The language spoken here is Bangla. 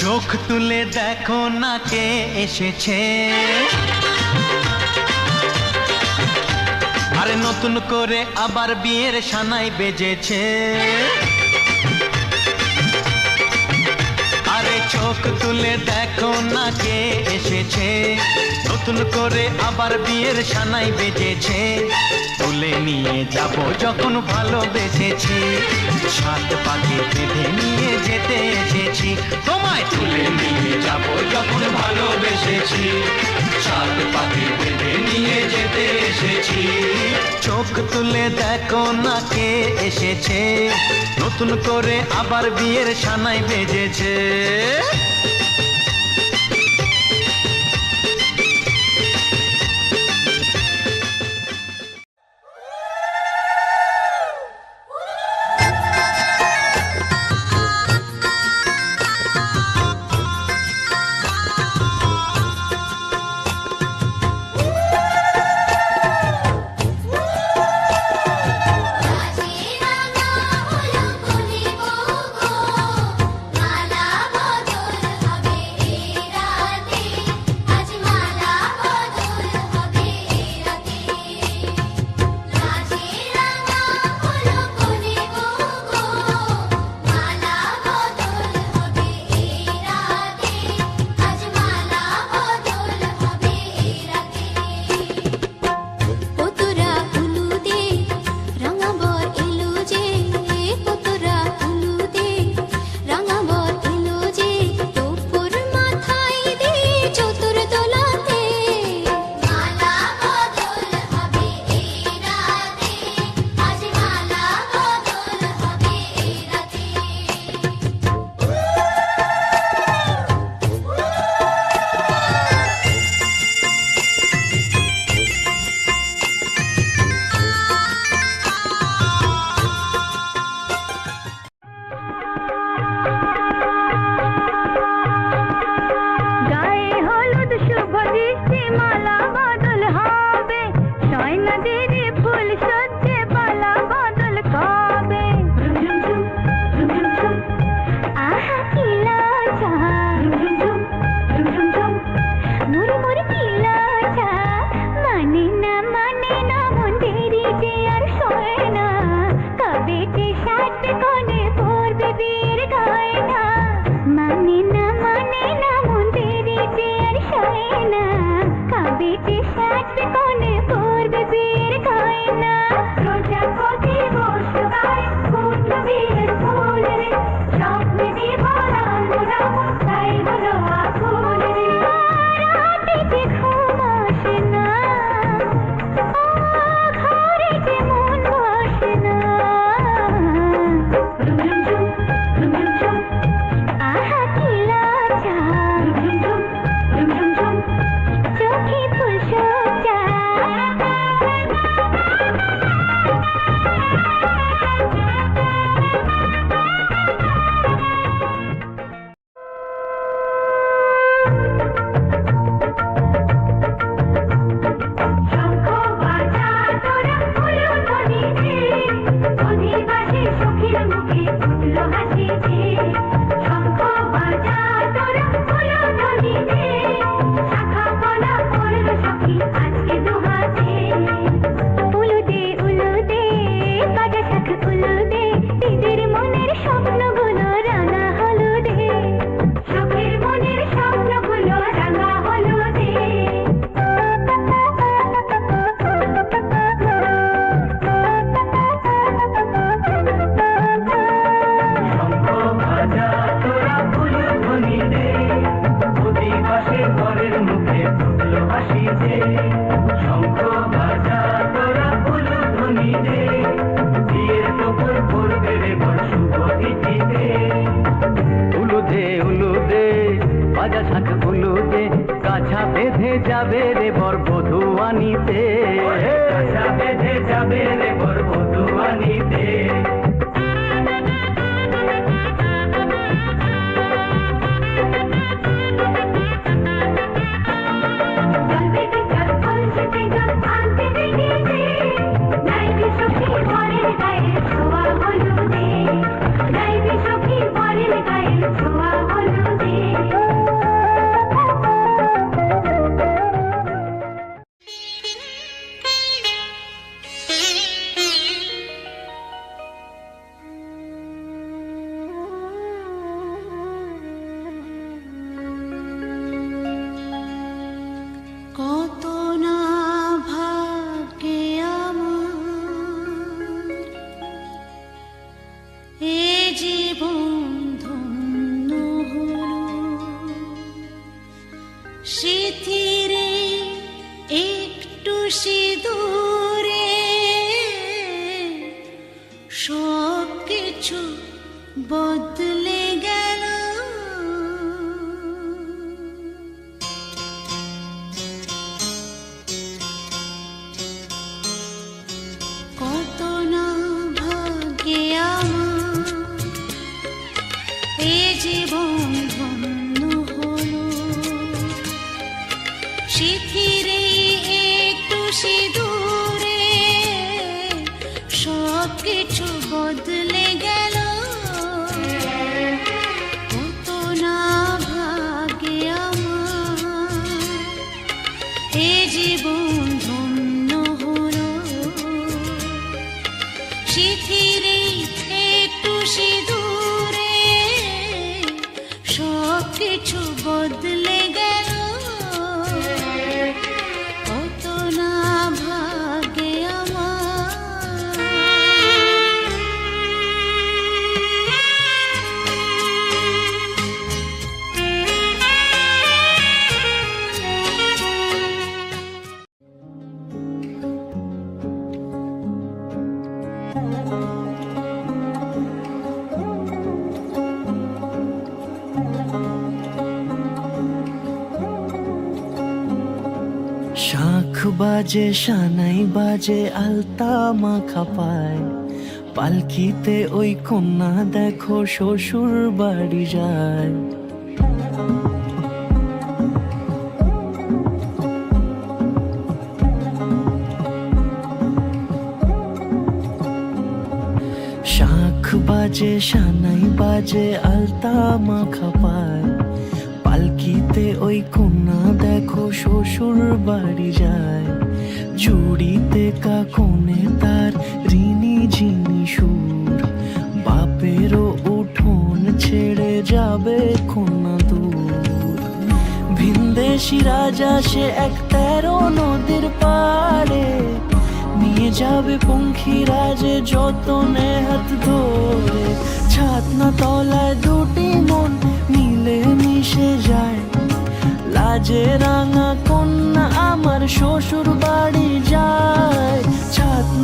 চোখ তুলে দেখো না কে এসেছে, আরে নতুন করে আবার বিয়ের সানাই বেজেছে। আরে চোখ তুলে দেখো না কে এসেছে, নতুন করে আবার বিয়ের সানাই বেজেছে। তুলে নিয়ে যাব যখন ভালোবেসেছি, সাত পাকে বেঁধে নিয়ে যেতে এসেছি। তোমায় তুলে নিয়ে যাব যখন ভালোবেসেছি, সাত পাকে বেঁধে নিয়ে যেতে এসেছি। চোখ তুলে দেখো না কে এসেছে, নতুন করে আবার বিয়ের সানাই বেজেছে। যাবে রে বর বধূ আনিতে, আশা বেঁধে যাবে রে বর বধূ আনিতে। ছোঁয়া হলুদে চিঠিরে একটু সিঁদুরে সব কিছু বদলে গেল। কত না ভাগ্যে আমার এ জীবন ধন্য হলো, সিঁথিরে একটু সিঁদুরে সব কিছু বদলে গেল। কত না ভাগ্যে আমার এ জীবন ধন্য হলো, সিঁথিরে একটু সিঁদুরে সব কিছু বদলে গেল। কত না ভাগ্যে আমার। শাঁখ বাজে সানাই বাজে আলতা মাখা পায়, পালকিতে ওই কন্যা দেখো শ্বশুর বাড়ি যায়। শাঁখ বাজে সানাই বাজে আলতা মাখা পায়, পালকিতে ওই কন্যা দেখো শ্বশুর বাড়ি যায়। জুড়িতে কাকনে তার ঋণী ঝিনি সুর, বাপেরও উঠোন ছেড়ে যাবে কন্যা দূর। ভিনদেশি রাজা সে এক 13 নদীর পাড়ে, নিয়ে যাবে পঙ্খী রাজে যতনে হাত ধরে। ছাতনা তলায় দুটি মন মিলে মিশে যায়, লাজে রাঙা কন্যা আমার শ্বশুর বাড়ি যায়। ছাতনা